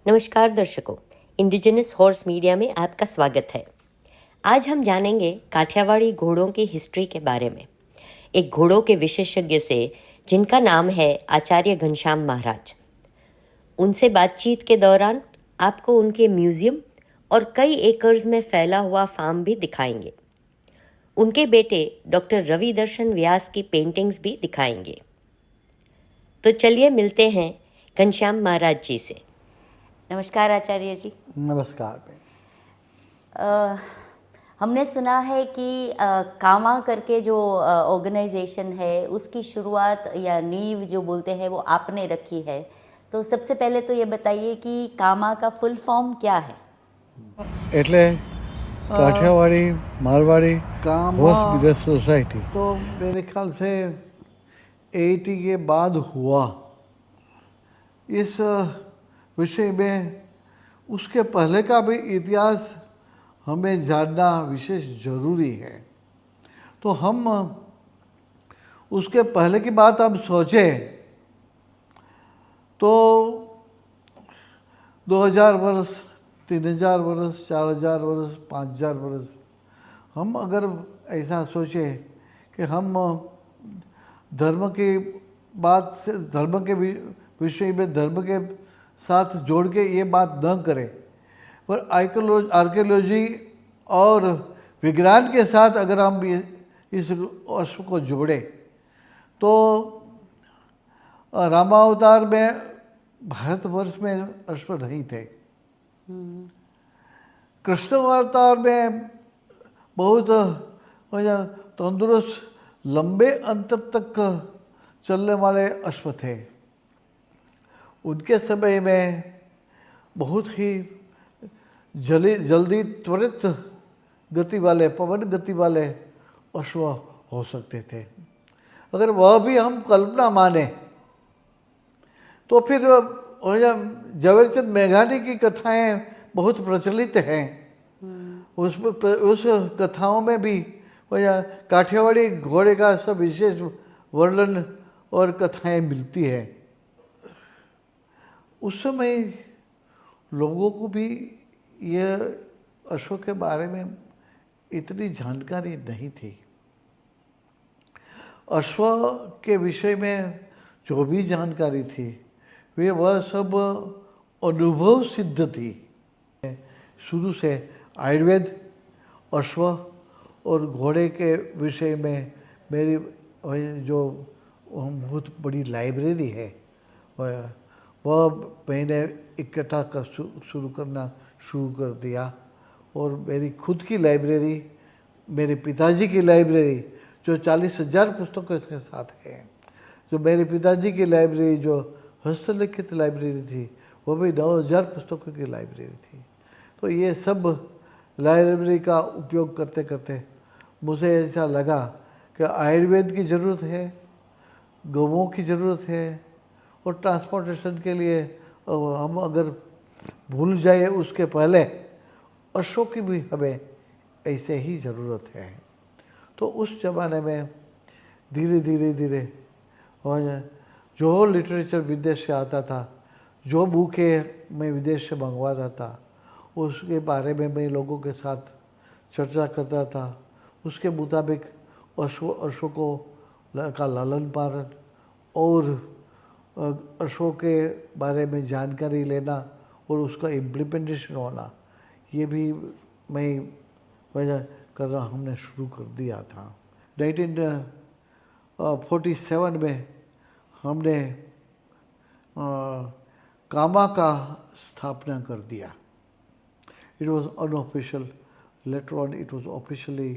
नमस्कार दर्शकों, indigenous horse media में आपका स्वागत है। आज हम जानेंगे काठियावाड़ी घोड़ों की हिस्ट्री के बारे में, एक घोड़ों के विशेषज्ञ से जिनका नाम है आचार्य घनश्याम महाराज। उनसे बातचीत के दौरान आपको उनके म्यूजियम और कई एकर्स में फैला हुआ फार्म भी दिखाएंगे। उनके बेटे डॉक्टर रवि दर्शन व्यास की पेंटिंग्स भी दिखाएंगे। तो चलिए मिलते हैं घनश्याम महाराज जी से। नमस्कार आचार्य जी। नमस्कार बेन। हमने सुना है कि कामा करके जो ऑर्गेनाइजेशन है उसकी शुरुआत या नींव जो बोलते हैं वो आपने रखी है। तो सबसे पहले तो ये बताइए कि कामा का फुल फॉर्म क्या है? એટલે काठियावाड़ी मारवाड़ी कामा होर्स बिजनेस सोसाइटी तो मेरे ख्याल से 80 के बाद हुआ। इस विषय में उसके पहले का भी इतिहास हमें जानना विशेष ज़रूरी है। तो हम उसके पहले की बात अब सोचें तो 2000 वर्ष, 3000 वर्ष, 4000 वर्ष, 5000 वर्ष, हम अगर ऐसा सोचें कि हम धर्म की बात से, धर्म के विषय में धर्म के साथ जोड़ के ये बात न करें, पर आर्कियोलॉजी और विज्ञान के साथ अगर हम इस अश्व को जोड़ें तो रामावतार में भारतवर्ष में अश्व नहीं थे। कृष्ण अवतार में बहुत तंदुरुस्त लंबे अंतर तक चलने वाले अश्व थे। उनके समय में बहुत ही जल्दी त्वरित गति वाले, पवन गति वाले अश्व हो सकते थे। अगर वह भी हम कल्पना माने तो फिर झवेरचंद मेघानी की कथाएं बहुत प्रचलित हैं। उस कथाओं में भी काठियावाड़ी घोड़े का सब विशेष वर्णन और कथाएं मिलती है। उस समय लोगों को भी यह अश्व के बारे में इतनी जानकारी नहीं थी। अश्व के विषय में जो भी जानकारी थी वह सब अनुभव सिद्ध थी। शुरू से आयुर्वेद, अश्व और घोड़े के विषय में मेरी जो बहुत बड़ी लाइब्रेरी है वह मैंने इकट्ठा कर शुरू करना शुरू कर दिया। और मेरी खुद की लाइब्रेरी, मेरे पिताजी की लाइब्रेरी जो 40,000 पुस्तकों के साथ है, जो मेरे पिताजी की लाइब्रेरी जो हस्तलिखित लाइब्रेरी थी वो भी 9,000 पुस्तकों की लाइब्रेरी थी। तो ये सब लाइब्रेरी का उपयोग करते करते मुझे ऐसा लगा कि आयुर्वेद की ज़रूरत है, गौओं की ज़रूरत है और ट्रांसपोर्टेशन के लिए हम अगर भूल जाए उसके पहले अश्वों की भी हमें ऐसे ही ज़रूरत है। तो उस ज़माने में धीरे धीरे और जो लिटरेचर विदेश से आता था, जो बुकें मैं विदेश से मंगवाता था, उसके बारे में मैं लोगों के साथ चर्चा करता था। उसके मुताबिक अश्व को का लालन पालन और अश्वों के बारे में जानकारी लेना और उसका इम्प्लीमेंटेशन होना, ये भी मैं वजह करना हमने शुरू कर दिया था। 1947 में हमने कामा का स्थापना कर दिया। It was unofficial, later on it was officially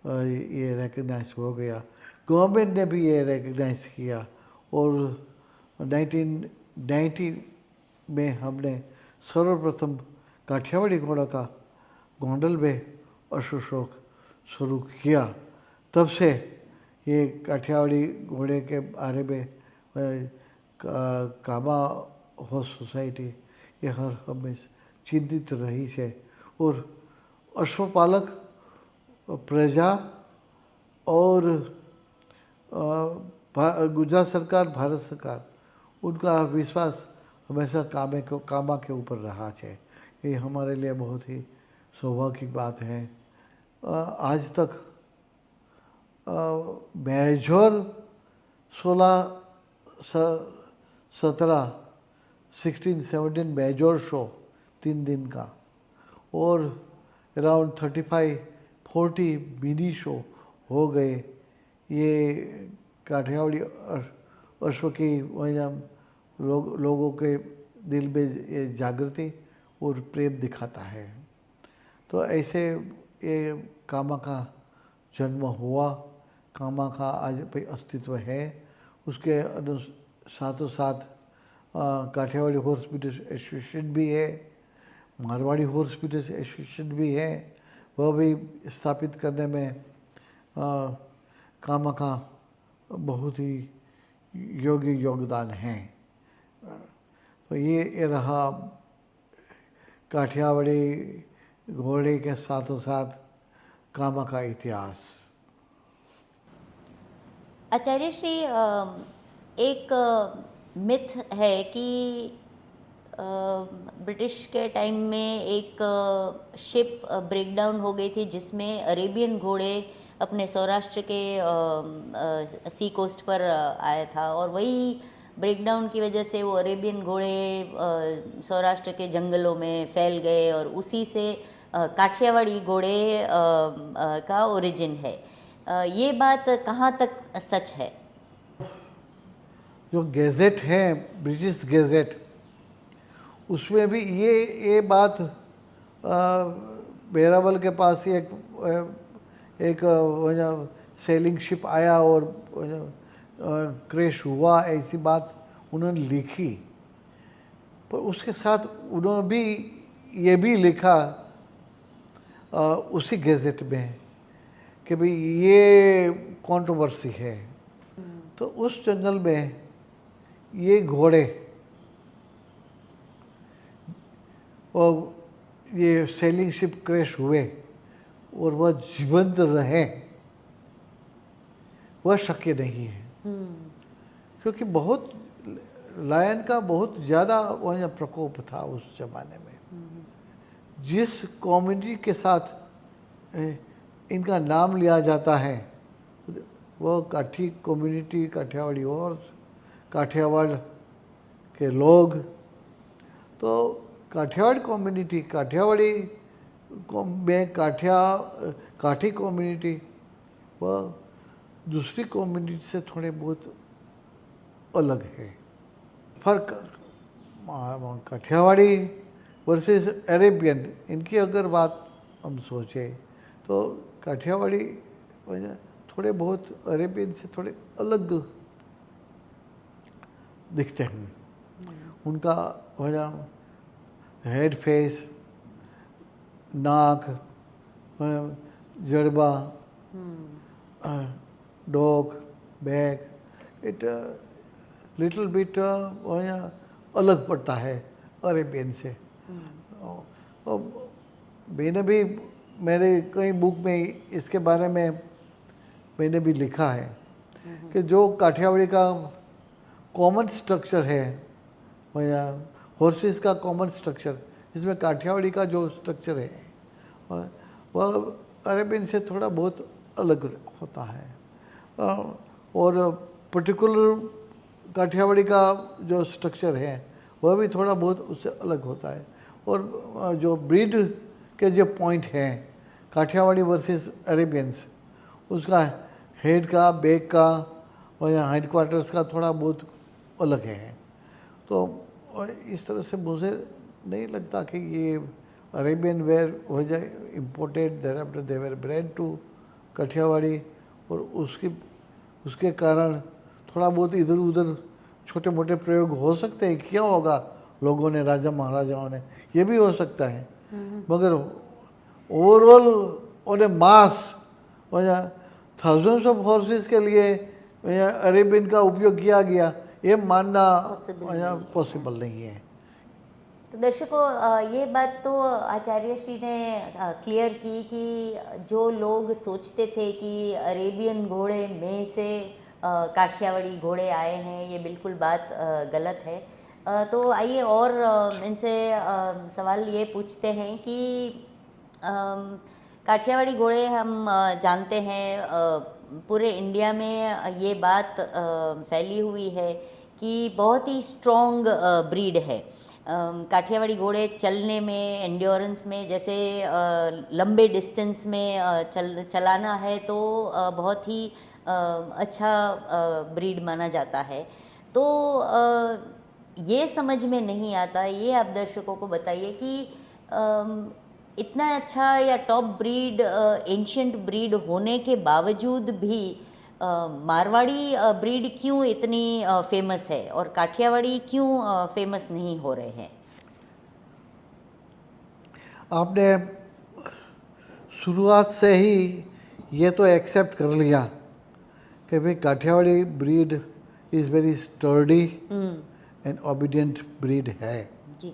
ये रिकग्नाइज हो गया। गवर्नमेंट ने भी ये रिकग्नाइज किया और 1990 में हमने सर्वप्रथम काठियावाड़ी घोड़ा का गोंडल में अश्व शौक शुरू किया। तब से ये काठियावाड़ी घोड़े के बारे में कामा हॉर्स सोसाइटी ये हर हमेशा चिंतित रही है। और अश्वपालक, प्रजा और गुजरात सरकार, भारत सरकार, उनका विश्वास हमेशा कामा के ऊपर रहा है। ये हमारे लिए बहुत ही सौभाग्य की बात है। आज तक मेजर 16-17 मेजर शो 3 दिन का और अराउंड 35-40 मिनी शो हो गए। ये काठियावाड़ी अश्व की लोगों के दिल में ये जागृति और प्रेम दिखाता है। तो ऐसे ये कामा का जन्म हुआ, कामा का आज भी अस्तित्व है। उसके साथों साथ काठियावाड़ी हॉर्स ब्रीडर्स एसोसिएशन भी है, मारवाड़ी हॉर्स ब्रीडर्स एसोसिएशन भी है। वह भी स्थापित करने में कामा का बहुत ही योग्य योगदान है। तो ये रहा काठियावाड़ी घोड़े के साथों साथ कामा का इतिहास। आचार्य श्री, एक मिथ है कि ब्रिटिश के टाइम में एक शिप ब्रेकडाउन हो गई थी जिसमें अरेबियन घोड़े अपने सौराष्ट्र के सी कोस्ट पर आया था, और वही ब्रेकडाउन की वजह से वो अरेबियन घोड़े सौराष्ट्र के जंगलों में फैल गए और उसी से काठियावाड़ी घोड़े का ओरिजिन है। ये बात कहाँ तक सच है? जो गैजेट है, ब्रिटिश गैजेट, उसमें भी ये बात बेरावल के पास ही एक सेलिंग शिप आया और क्रैश हुआ, ऐसी बात उन्होंने लिखी। पर उसके साथ उन्होंने भी ये भी लिखा उसी गैजेट में कि भाई ये कंट्रोवर्सी है। तो उस जंगल में ये घोड़े और ये सेलिंग शिप क्रैश हुए और वह जीवंत रहे, वह शक्य नहीं है। क्योंकि बहुत लायन का बहुत ज़्यादा वह प्रकोप था उस जमाने में। जिस कम्युनिटी के साथ इनका नाम लिया जाता है वह काठी कम्युनिटी, काठियावाड़ी हॉर्स, काठियावाड़ के लोग। तो काठियावाड़ कम्युनिटी, काठियावाड़ी में काठी कम्युनिटी वह दूसरी कम्युनिटी से थोड़े बहुत अलग है। फर्क काठियावाड़ी वर्सेस अरेबियन, इनकी अगर बात हम सोचें तो काठियावाड़ी थोड़े बहुत अरेबियन से थोड़े अलग दिखते हैं। उनका हेड फेस, नाक, जड़बा, dock, back, it little bit अलग पड़ता है अरेबियन से। और मैंने भी मेरे कई बुक में इसके बारे में मैंने भी लिखा है कि जो काठियावाड़ी का कॉमन स्ट्रक्चर है, हॉर्सेस का कॉमन स्ट्रक्चर, इसमें काठियावाड़ी का जो स्ट्रक्चर है वह अरेबियन से थोड़ा बहुत अलग होता है। और पर्टिकुलर काठियावाड़ी का जो स्ट्रक्चर है वह भी थोड़ा बहुत उससे अलग होता है। और जो ब्रीड के जो पॉइंट हैं काठियावाड़ी वर्सेस अरेबियंस, उसका हेड का, बैक का और यहाँ हेड क्वार्टर्स का थोड़ा बहुत अलग है। तो इस तरह से मुझे नहीं लगता कि ये अरेबियन वेयर हो जाए imported, thereafter they were bred to Kathiawari, और उसके कारण थोड़ा बहुत इधर उधर छोटे मोटे प्रयोग हो सकते हैं, किया होगा लोगों ने, राजा महाराजाओं ने, ये भी हो सकता है। मगर overall on A mass thousands of horses के लिए अरेबियन का उपयोग किया गया, ये मानना पॉसिबल नहीं है। तो दर्शकों, ये बात तो आचार्य श्री ने क्लियर की कि जो लोग सोचते थे कि अरेबियन घोड़े में से काठियावाड़ी घोड़े आए हैं, ये बिल्कुल बात गलत है। तो आइए और इनसे सवाल ये पूछते हैं कि काठियावाड़ी घोड़े हम जानते हैं, पूरे इंडिया में ये बात फैली हुई है कि बहुत ही स्ट्रॉन्ग ब्रीड है। काठियावाड़ी घोड़े चलने में, एंड्योरेंस में, जैसे लंबे डिस्टेंस में चलाना है तो बहुत ही अच्छा ब्रीड माना जाता है। तो ये समझ में नहीं आता, ये आप दर्शकों को बताइए कि इतना अच्छा या टॉप ब्रीड, एंशियंट ब्रीड होने के बावजूद भी मारवाड़ी ब्रीड क्यों इतनी फेमस है और काठियावाड़ी क्यों फेमस नहीं हो रहे हैं? आपने शुरुआत से ही ये तो एक्सेप्ट कर लिया कि भाई Kathiawari breed is very sturdy and obedient breed है। जी।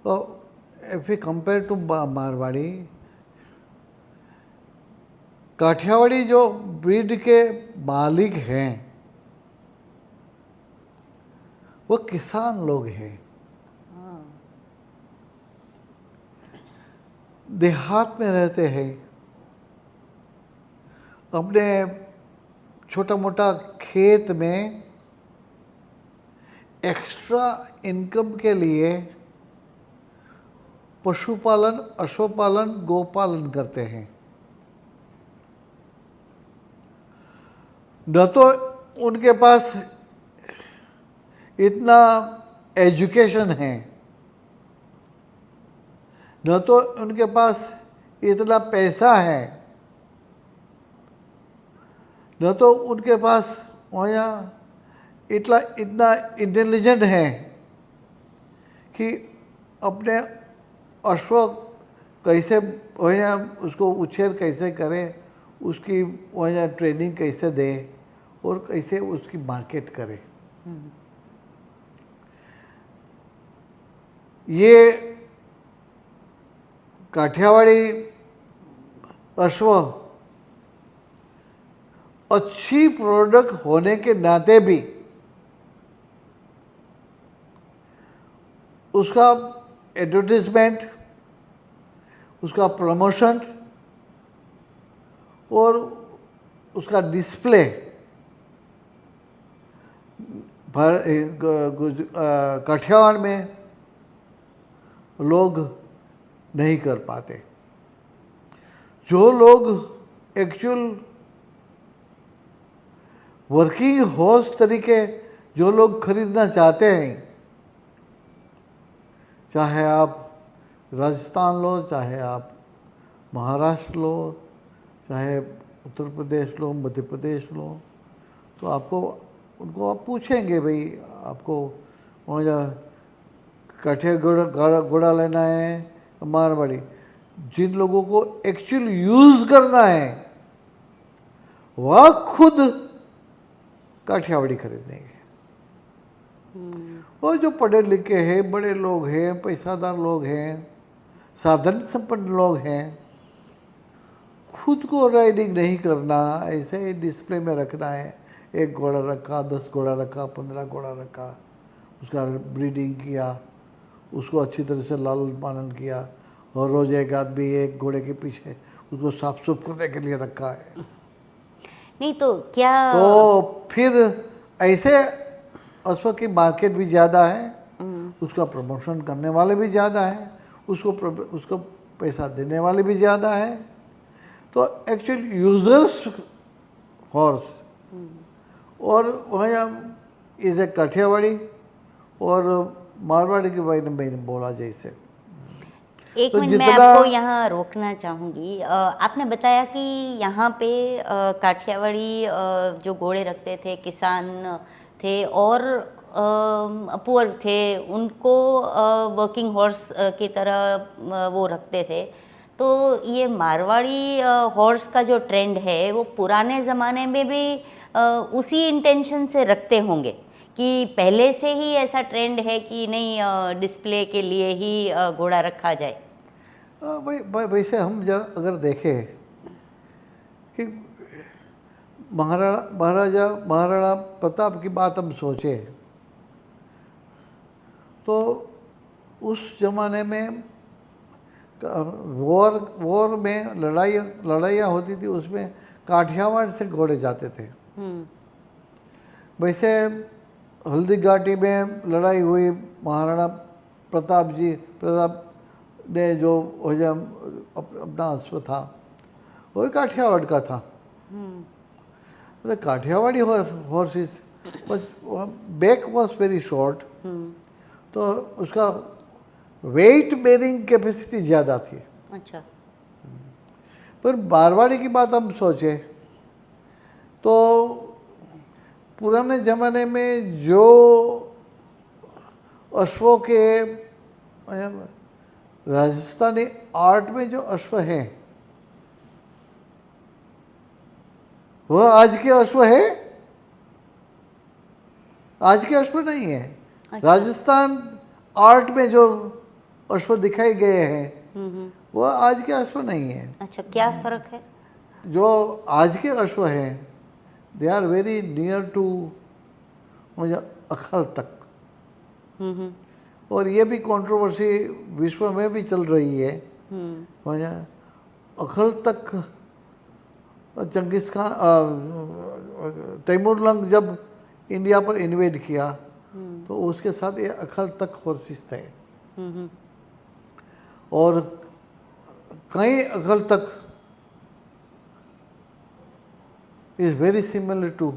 तो if we compare to Marwari, Kathiawari जो ब्रीड के मालिक हैं वो किसान लोग हैं, देहात में रहते हैं, अपने छोटा मोटा खेत में एक्स्ट्रा इनकम के लिए पशुपालन, अश्वपालन, गोपालन करते हैं। न तो उनके पास इतना एजुकेशन है, न तो उनके पास इतना पैसा है, न तो उनके पास इतना इंटेलिजेंट है कि अपने अश्व कैसे उसको उछेर कैसे करे, उसकी ट्रेनिंग कैसे दे और कैसे उसकी मार्केट करे। ये काठियावाड़ी अश्व अच्छी प्रोडक्ट होने के नाते भी उसका एडवर्टीजमेंट, उसका प्रमोशन और उसका डिस्प्ले काठियावाड़ में लोग नहीं कर पाते। जो लोग एक्चुअल वर्किंग हॉर्स तरीके जो लोग खरीदना चाहते हैं, चाहे आप राजस्थान लो, चाहे आप महाराष्ट्र लो, चाहे उत्तर प्रदेश लो, मध्य प्रदेश लो, तो आपको उनको आप पूछेंगे भाई आपको वहाँ काठिया घोड़ा लेना है मारवाड़ी। जिन लोगों को एक्चुअल यूज़ करना है वह खुद काठियावाड़ी खरीदेंगे। और जो पढ़े लिखे हैं, बड़े लोग हैं, पैसादार लोग हैं, साधन संपन्न लोग हैं, खुद को राइडिंग नहीं करना, ऐसे ही डिस्प्ले में रखना है, 1 घोड़ा रखा, 10 घोड़ा रखा, 15 घोड़ा रखा, उसका ब्रीडिंग किया, उसको अच्छी तरह से लालन पालन किया और रोज एक आदमी एक घोड़े के पीछे उसको साफ सुफ करने के लिए रखा है। नहीं तो क्या, तो फिर ऐसे अश्व की मार्केट भी ज़्यादा है, उसका प्रमोशन करने वाले भी ज़्यादा हैं, उसको पैसा देने वाले भी ज़्यादा हैं। तो एक्चुअल यूजर्स हॉर्स और वहाँ इस काठियावाड़ी और मारवाड़ी के बारे में मैंने बोला जैसे। एक तो मिनट मैं आपको यहाँ रोकना चाहूँगी। आपने बताया कि यहाँ पे काठियावाड़ी जो घोड़े रखते थे किसान थे और पुअर थे, उनको वर्किंग हॉर्स की तरह वो रखते थे। तो ये मारवाड़ी हॉर्स का जो ट्रेंड है वो पुराने ज़माने में भी उसी इंटेंशन से रखते होंगे कि पहले से ही ऐसा ट्रेंड है कि नहीं डिस्प्ले के लिए ही घोड़ा रखा जाए? भाई वैसे हम जरा अगर देखें कि महाराणा प्रताप की बात हम सोचे तो उस जमाने में वॉर में लड़ाइयाँ होती थी, उसमें काठियावाड़ से घोड़े जाते थे। वैसे हल्दी घाटी में लड़ाई हुई, महाराणा प्रताप ने जो अपना अश्व था वो काठियावाड़ का था। The Kathiawadi horses, but back was very short, तो उसका वेट बेरिंग कैपेसिटी ज़्यादा थी। अच्छा। पर मारवाड़ी की बात हम सोचे तो पुराने ज़माने में जो अश्वों के राजस्थानी आर्ट में जो अश्व हैं वह आज के अश्व है, आज के अश्व नहीं है। राजस्थान आर्ट में जो अश्व दिखाए गए हैं वह आज के अश्व नहीं है। अच्छा, क्या फर्क है? जो आज के अश्व हैं they are very near to Akhal तक। और ये भी कंट्रोवर्सी विश्व में भी चल रही है। अखल तक चंगिस खान तैमूर लंग जब इंडिया पर इन्वेड किया तो उसके साथ ये अखल तक हॉर्सेस थे। और कई Akhal Teke is very similar to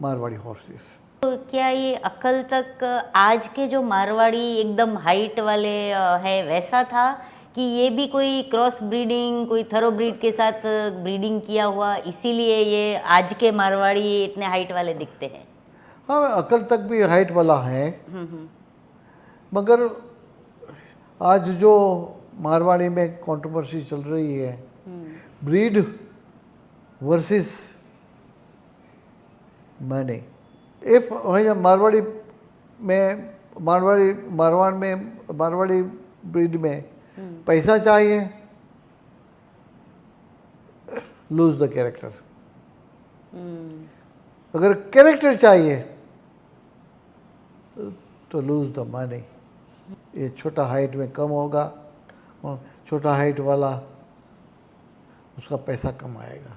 Marwari horses. तो क्या ये अक्ल तक आज के जो मारवाड़ी एकदम हाइट वाले है वैसा था कि ये भी कोई क्रॉस ब्रीडिंग, कोई थरो ब्रीड के साथ ब्रीडिंग किया हुआ, इसीलिए ये आज के मारवाड़ी इतने हाइट वाले दिखते हैं? हाँ, अकल तक भी हाइट वाला है, मगर आज जो मारवाड़ी में कंट्रोवर्सी चल रही है breed versus money. If Marwari breed में पैसा चाहिए, लूज द कैरेक्टर। अगर कैरेक्टर चाहिए तो लूज द मनी। ये छोटा हाइट में कम होगा, छोटा हाइट वाला उसका पैसा कम आएगा,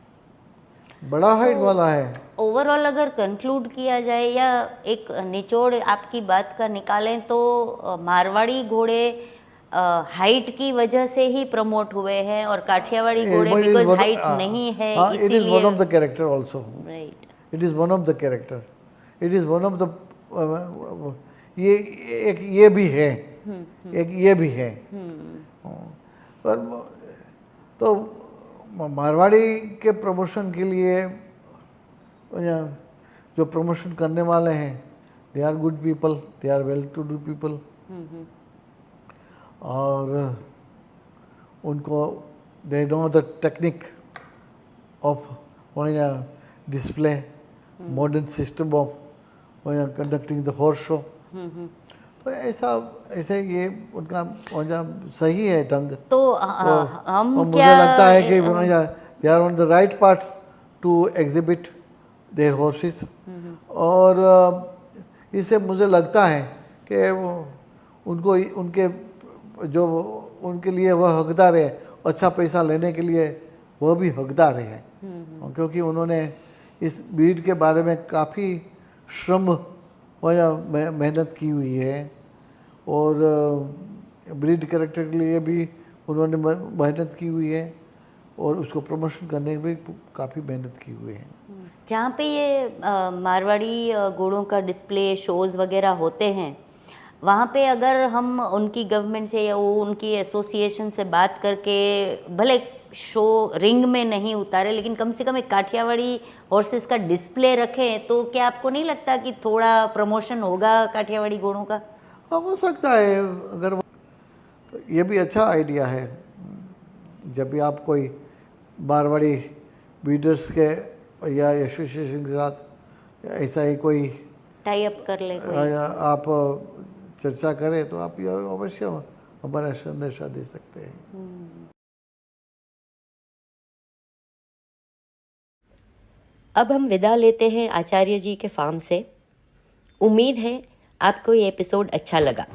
बड़ा हाइट वाला है। ओवरऑल अगर कंक्लूड किया जाए या एक निचोड़ आपकी बात का निकालें तो मारवाड़ी घोड़े हाइट की वजह से ही प्रमोट हुए हैं और काठियावाड़ी घोड़े बिकॉज हाइट नहीं है इसीलिए। It is one of the character also. Right, it is one of the character, it is one of the ये भी है, एक ये भी है। पर तो मारवाड़ी के प्रमोशन के लिए जो प्रमोशन करने वाले हैं they are good people, they are well to do people, और उनको they know the technique of display, modern system of conducting the horse show. तो ऐसे ये उनका सही है ढंग। तो हम मुझे क्या लगता है कि they are on the right path to exhibit their horses. और इससे मुझे लगता है कि उनको उनके जो उनके लिए वह हकदार है, अच्छा पैसा लेने के लिए वह भी हकदार है, क्योंकि उन्होंने इस ब्रीड के बारे में काफ़ी श्रम मेहनत की हुई है और ब्रीड कैरेक्टर के लिए भी उन्होंने मेहनत की हुई है और उसको प्रमोशन करने में भी काफ़ी मेहनत की हुई है। जहाँ पे ये मारवाड़ी घोड़ों का डिस्प्ले शोज़ वगैरह होते हैं वहाँ पे अगर हम उनकी गवर्नमेंट से या वो उनकी एसोसिएशन से बात करके भले शो रिंग में नहीं उतारे लेकिन कम से कम एक काठियावाड़ी हॉर्सेस का डिस्प्ले रखें तो क्या आपको नहीं लगता कि थोड़ा प्रमोशन होगा काठियावाड़ी घोड़ों का? हाँ, हो सकता है। अगर तो ये भी अच्छा आइडिया है। जब भी आप कोई मारवाड़ी ब्रीडर्स के या एसोसिएशन के साथ ऐसा ही कोई टाई अप कर ले कोई। आप चर्चा करें तो आप अवश्य हमारा संदेशा दे सकते हैं। अब हम विदा लेते हैं आचार्य जी के फार्म से। उम्मीद है आपको ये एपिसोड अच्छा लगा,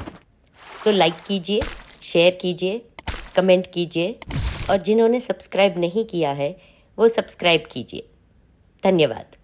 तो लाइक कीजिए, शेयर कीजिए, कमेंट कीजिए और जिन्होंने सब्सक्राइब नहीं किया है वो सब्सक्राइब कीजिए। धन्यवाद।